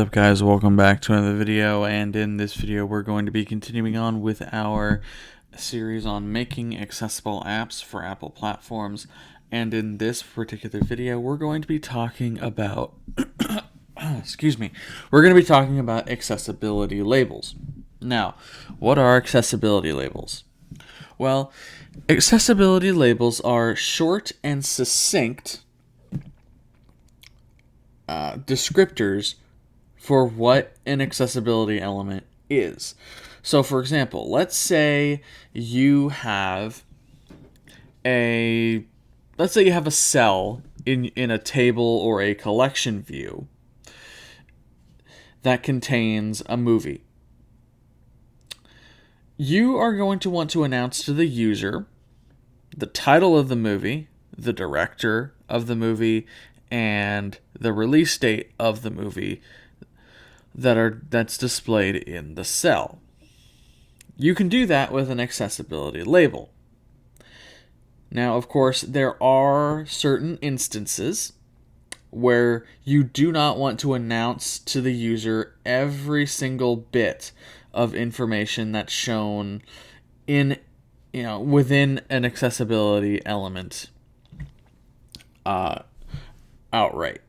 What's up guys, welcome back to another video, and in this video we're going to be continuing on with our series on making accessible apps for Apple platforms. And in this particular video we're going to be talking about we're going to be talking about accessibility labels. Now, what are accessibility labels? Well, accessibility labels are short and succinct descriptors for what an accessibility element is. So for example, let's say you have a cell in a table or a collection view that contains a movie. You are going to want to announce to the user the title of the movie, the director of the movie, and the release date of the movie that's displayed in the cell. You can do that with an accessibility label. Now, of course, there are certain instances where you do not want to announce to the user every single bit of information that's shown within an accessibility element outright,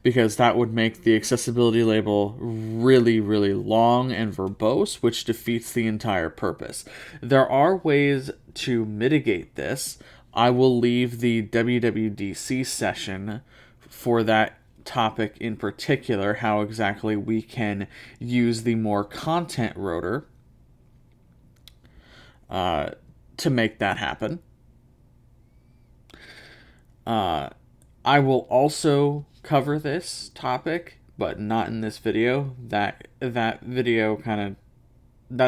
because that would make the accessibility label really, really long and verbose, which defeats the entire purpose. There are ways to mitigate this. I will leave the WWDC session for that topic in particular, how exactly we can use the more content rotor to make that happen. I will also cover this topic, but not in this video. That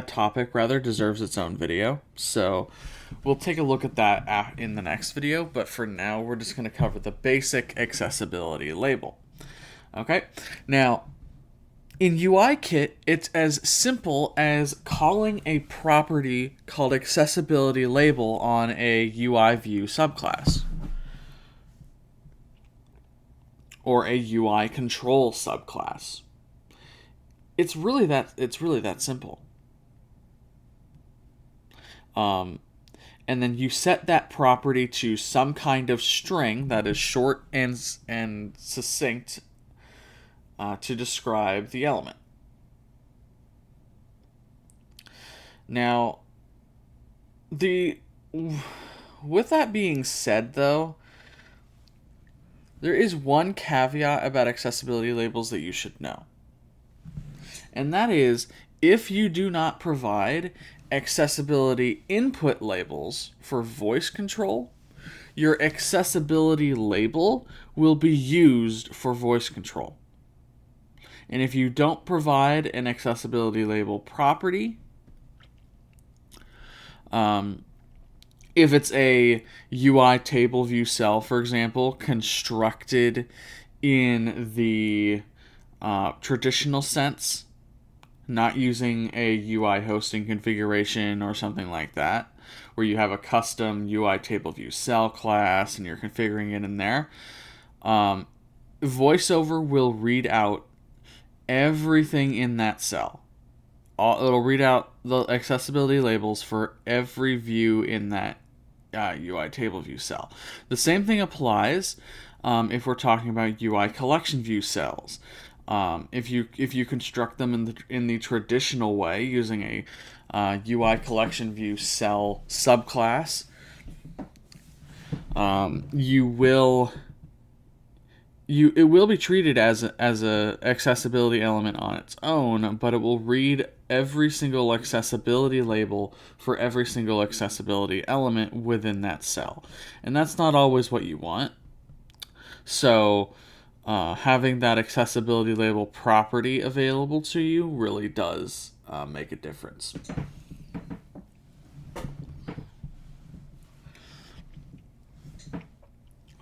topic deserves its own video. So we'll take a look at that in the next video, but for now we're just going to cover the basic accessibility label. Okay, now in UIKit, it's as simple as calling a property called accessibilityLabel on a UI view subclass, or a UI control subclass. It's really that simple. And then you set that property to some kind of string that is short and succinct to describe the element. Now, with that being said, though, there is one caveat about accessibility labels that you should know. And that is, if you do not provide accessibility input labels for voice control, your accessibility label will be used for voice control. And if you don't provide an accessibility label property, if it's a UI table view cell, for example, constructed in the traditional sense, not using a UI hosting configuration or something like that, where you have a custom UI table view cell class and you're configuring it in there, VoiceOver will read out everything in that cell. It'll read out the accessibility labels for every view in that UI table view cell. The same thing applies if we're talking about UI collection view cells. If you construct them in the traditional way using a UI collection view cell subclass, it will be treated as a accessibility element on its own, but it will read every single accessibility label for every single accessibility element within that cell. And that's not always what you want. So having that accessibility label property available to you really does make a difference.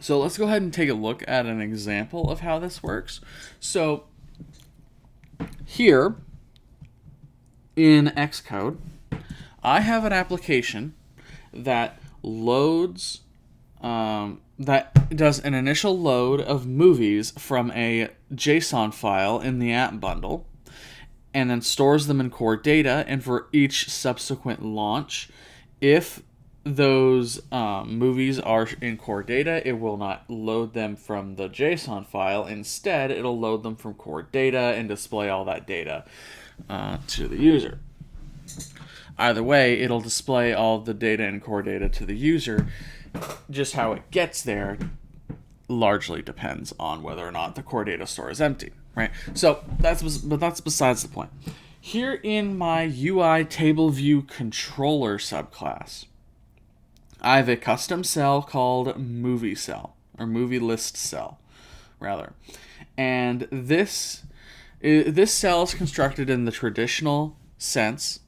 So let's go ahead and take a look at an example of how this works. So here in Xcode, I have an application that loads that does an initial load of movies from a JSON file in the app bundle, and then stores them in core data. And for each subsequent launch, if those movies are in core data, it will not load them from the JSON file. Instead, it'll load them from core data and display all that data to the user. Either way, it'll display all the data and core data to the user. Just how it gets there largely depends on whether or not the core data store is empty, right? So that's besides the point. Here in my UI table view controller subclass, I have a custom cell called movie cell, or movie list cell, rather. And this cell is constructed in the traditional sense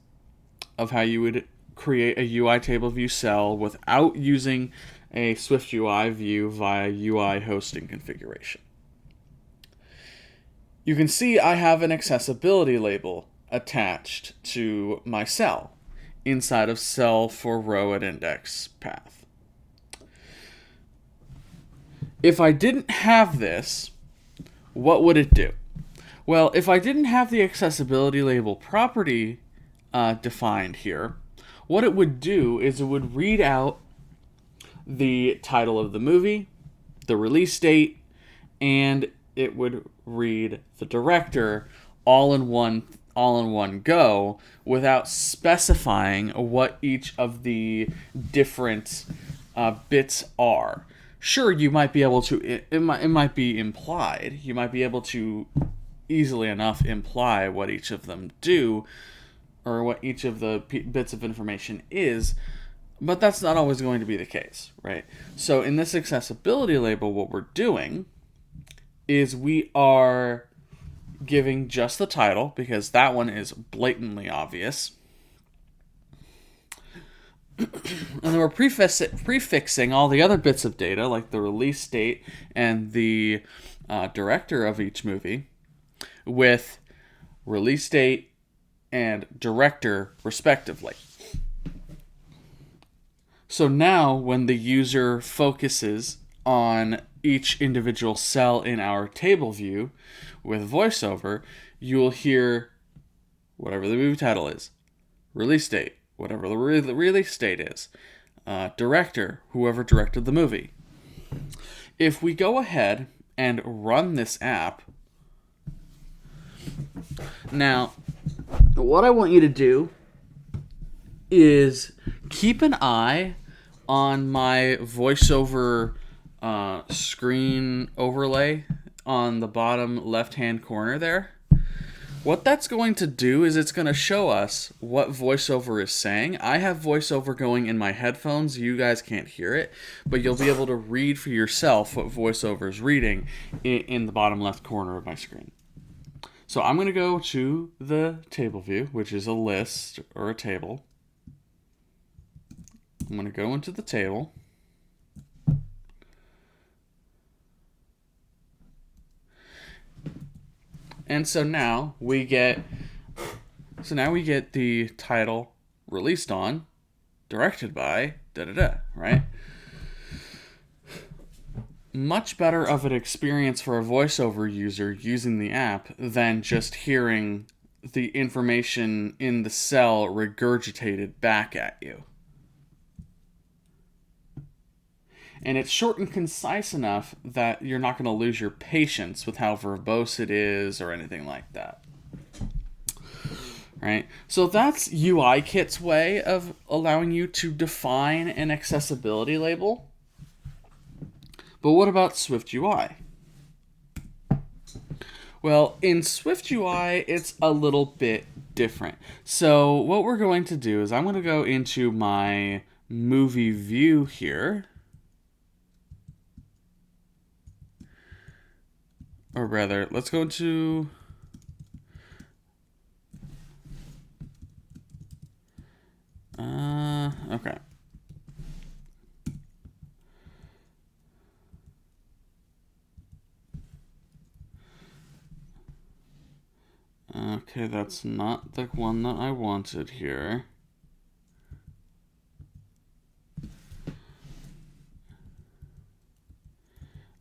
of how you would create a UI table view cell without using a SwiftUI view via UI hosting configuration. You can see I have an accessibility label attached to my cell inside of cell for row at index path. If I didn't have this, what would it do? Well, if I didn't have the accessibility label property defined here, what it would do is it would read out the title of the movie, the release date, and it would read the director all in one go without specifying what each of the different bits are. Sure, you might be able to. It might be implied. You might be able to easily enough imply what each of them do, or what each of the bits of information is. But that's not always going to be the case, right? So in this accessibility label, what we're doing is we are giving just the title, because that one is blatantly obvious. And then we're prefixing all the other bits of data, like the release date and the director of each movie, with release date and director, respectively. So now, when the user focuses on each individual cell in our table view with VoiceOver, you will hear whatever the movie title is, release date, whatever the release date is, director, whoever directed the movie. If we go ahead and run this app, now, what I want you to do is keep an eye on my VoiceOver screen overlay on the bottom left-hand corner there. What that's going to do is it's going to show us what VoiceOver is saying. I have VoiceOver going in my headphones. You guys can't hear it, but you'll be able to read for yourself what VoiceOver is reading in the bottom left corner of my screen. So I'm going to go to the table view, which is a list or a table. I'm going to go into the table. And so now we get the title released on, directed by, right? Much better of an experience for a VoiceOver user using the app than just hearing the information in the cell regurgitated back at you. And it's short and concise enough that you're not going to lose your patience with how verbose it is or anything like that. Right? So that's UIKit's way of allowing you to define an accessibility label. But what about SwiftUI? Well, in SwiftUI, it's a little bit different. So what we're going to do is I'm going to go into my movie view here. Or rather, let's go to... okay. Okay, that's not the one that I wanted here.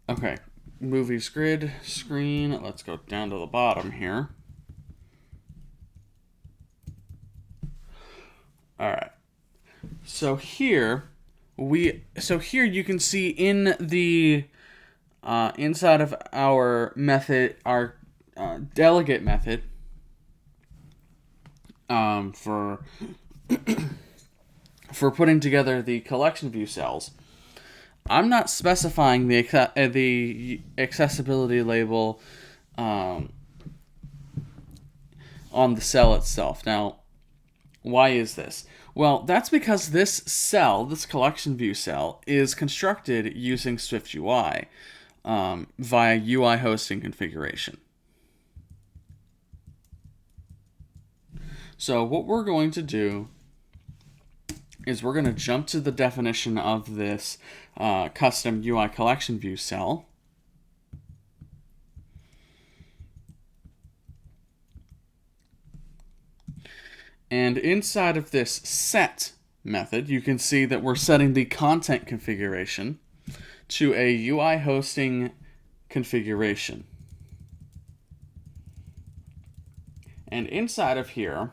Okay, movie's grid screen. Let's go down to the bottom here. All right. So here you can see in the inside of our method, our delegate method for putting together the collection view cells. I'm not specifying the accessibility label on the cell itself. Now, why is this? Well, that's because this cell, this collection view cell, is constructed using SwiftUI via UI hosting configuration. So what we're going to do is we're going to jump to the definition of this custom UI collection view cell. And inside of this set method, you can see that we're setting the content configuration to a UI hosting configuration. And inside of here,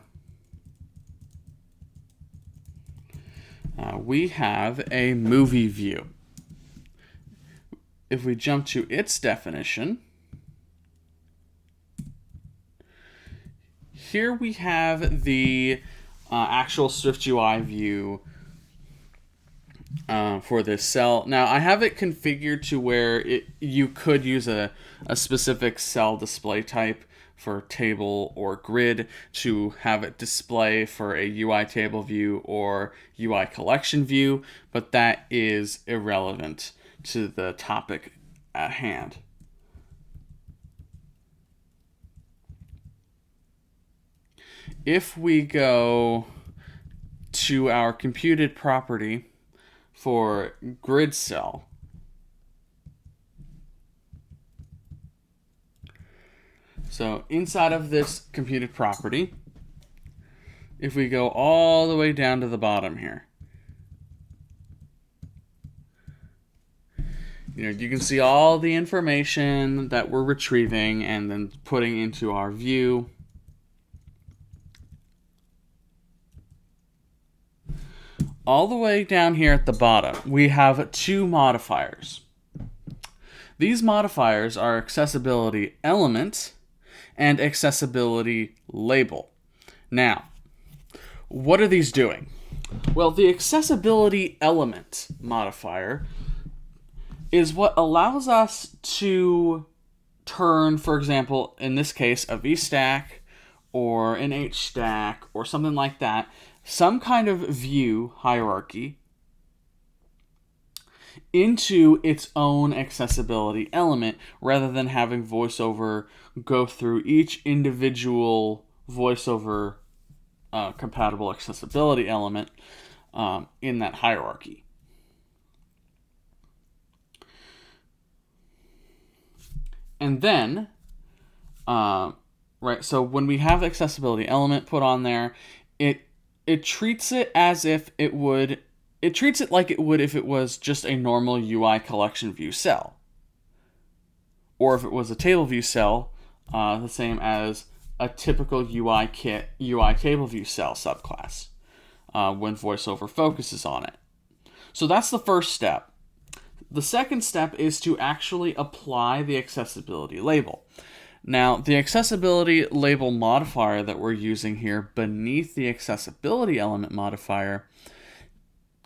we have a movie view. If we jump to its definition, here we have the actual SwiftUI view for this cell. Now, I have it configured to where you could use a specific cell display type for table or grid to have it display for a UI table view or UI collection view, but that is irrelevant to the topic at hand. If we go to our computed property for grid cell, so inside of this computed property, if we go all the way down to the bottom here, you can see all the information that we're retrieving and then putting into our view. All the way down here at the bottom, we have two modifiers. These modifiers are accessibility element and accessibility label. Now, what are these doing? Well, the accessibility element modifier is what allows us to turn, for example, in this case, a VStack or an HStack or something like that, some kind of view hierarchy into its own accessibility element rather than having VoiceOver go through each individual VoiceOver compatible accessibility element in that hierarchy. And then, so when we have the accessibility element put on there, it treats it as if it would. It treats it like it would if it was just a normal UI collection view cell, or if it was a table view cell, the same as a typical UI kit UI table view cell subclass when VoiceOver focuses on it. So that's the first step. The second step is to actually apply the accessibility label. Now, the accessibility label modifier that we're using here beneath the accessibility element modifier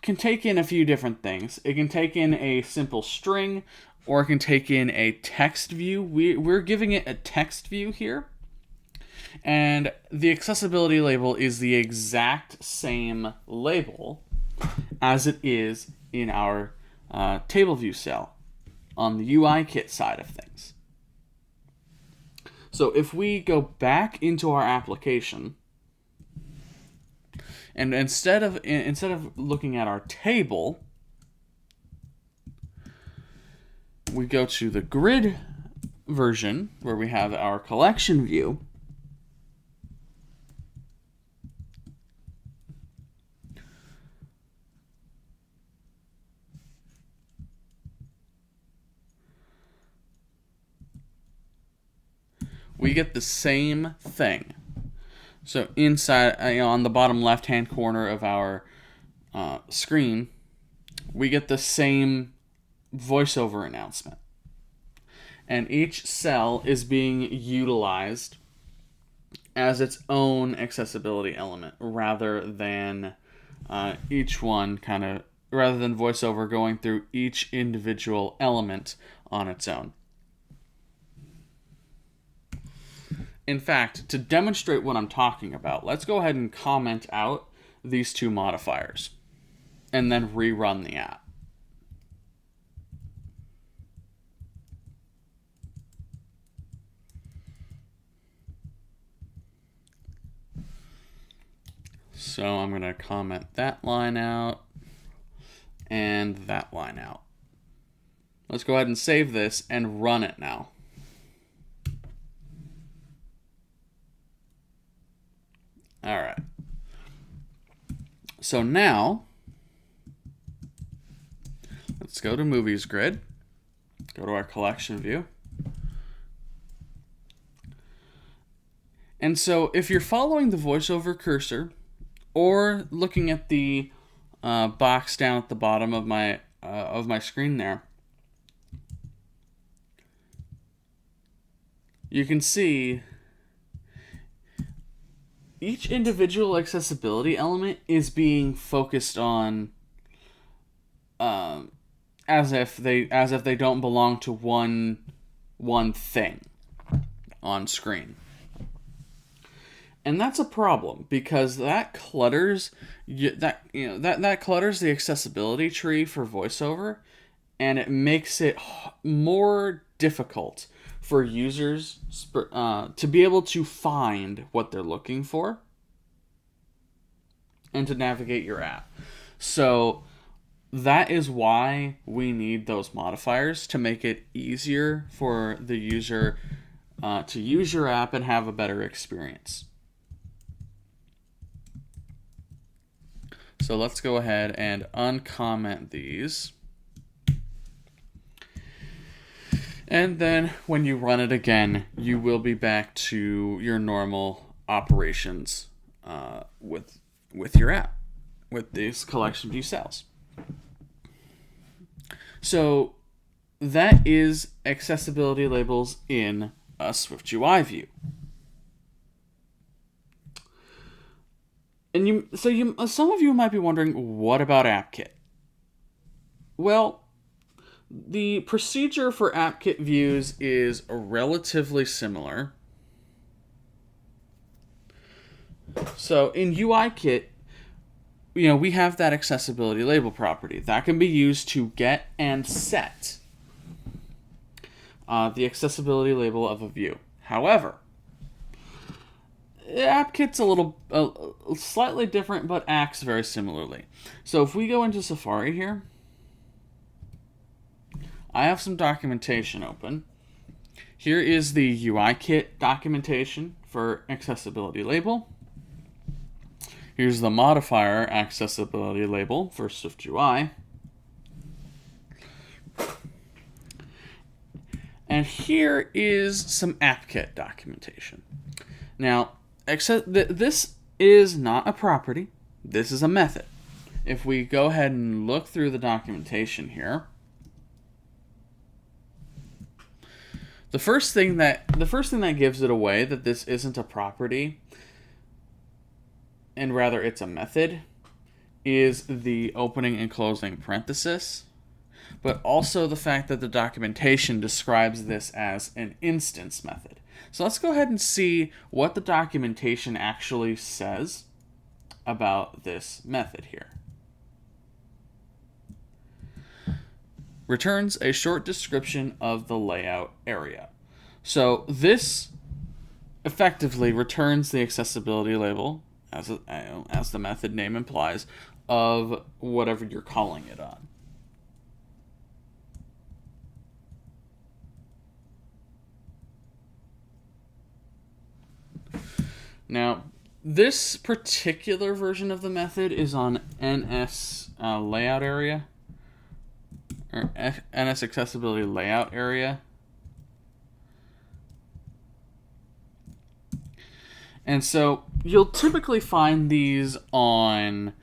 can take in a few different things. It can take in a simple string, or it can take in a text view. We're giving it a text view here. And the accessibility label is the exact same label as it is in our table view cell on the UI kit side of things. So if we go back into our application, and instead of looking at our table, we go to the grid version where we have our collection view. we get the same thing. So inside, on the bottom left-hand corner of our screen, we get the same VoiceOver announcement. And each cell is being utilized as its own accessibility element rather than VoiceOver going through each individual element on its own. In fact, to demonstrate what I'm talking about, let's go ahead and comment out these two modifiers and then rerun the app. So I'm going to comment that line out and that line out. Let's go ahead and save this and run it now. All right. So now, let's go to Movies Grid, go to our collection view. And so if you're following the VoiceOver cursor or looking at the box down at the bottom of my screen there, you can see each individual accessibility element is being focused on as if they don't belong to one thing on screen. And that's a problem because that clutters that clutters the accessibility tree for VoiceOver, and it makes it more difficult for users to be able to find what they're looking for and to navigate your app. So that is why we need those modifiers to make it easier for the user to use your app and have a better experience. So let's go ahead and uncomment these. And then when you run it again, you will be back to your normal operations with your app, with this collection view cells. So that is accessibility labels in a SwiftUI view. And some of you might be wondering, what about AppKit? Well, the procedure for AppKit views is relatively similar. So in UIKit, we have that accessibility label property that can be used to get and set the accessibility label of a view. However, AppKit's a slightly different, but acts very similarly. So if we go into Safari here, I have some documentation open. Here is the UIKit documentation for accessibility label. Here's the modifier accessibility label for SwiftUI. And here is some AppKit documentation. Now, this is not a property. This is a method. If we go ahead and look through the documentation here, the first thing that gives it away that this isn't a property and rather it's a method is the opening and closing parenthesis, but also the fact that the documentation describes this as an instance method. So let's go ahead and see what the documentation actually says about this method here. Returns a short description of the layout area. So this effectively returns the accessibility label, as the method name implies, of whatever you're calling it on. Now, this particular version of the method is on NS layout area, or NS accessibility layout area. And so you'll typically find these on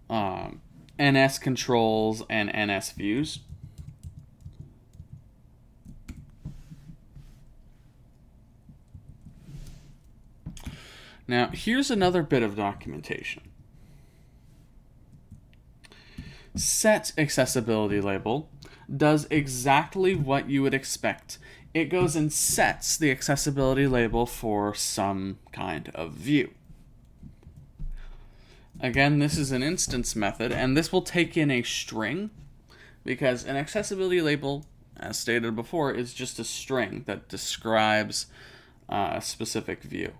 NS controls and NS views. Now, here's another bit of documentation. setAccessibilityLabel does exactly what you would expect. It goes and sets the accessibility label for some kind of view. Again, this is an instance method, and this will take in a string, because an accessibility label, as stated before, is just a string that describes a specific view.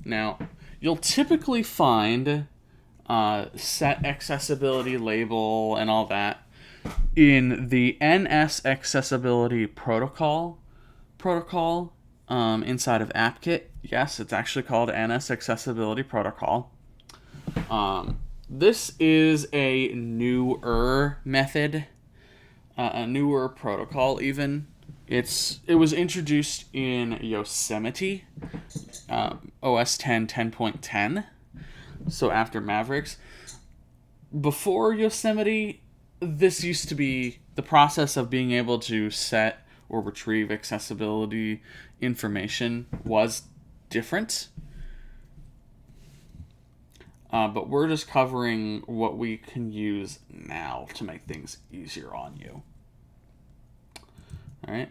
Now, you'll typically find setAccessibilityLabel and all that in the NS accessibility protocol inside of AppKit. Yes, it's actually called NS Accessibility Protocol. This is a newer method, a newer protocol even. It was introduced in Yosemite, OS 10 10.10, so after Mavericks. Before Yosemite, this used to be the process of being able to set or retrieve accessibility information was different. But we're just covering what we can use now to make things easier on you. All right.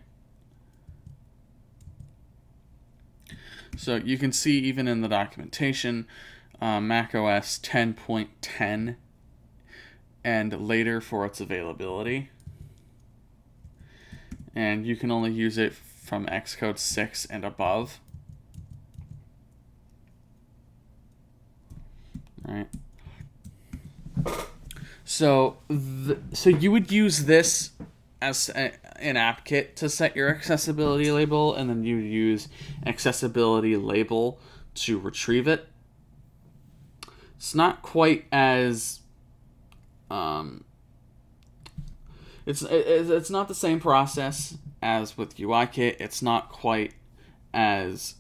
So you can see even in the documentation, macOS 10.10 and later for its availability. And you can only use it from Xcode 6 and above. All right. So you would use this as an AppKit to set your accessibility label, and then you use accessibility-label to retrieve it. It's not quite as it's not the same process as with UIKit. It's not quite as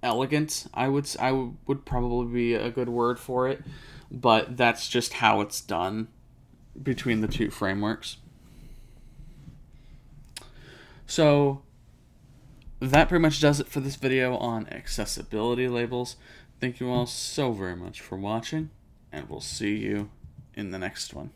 elegant. I would probably be a good word for it, but that's just how it's done between the two frameworks. So that pretty much does it for this video on accessibility labels. Thank you all so very much for watching, and we'll see you in the next one.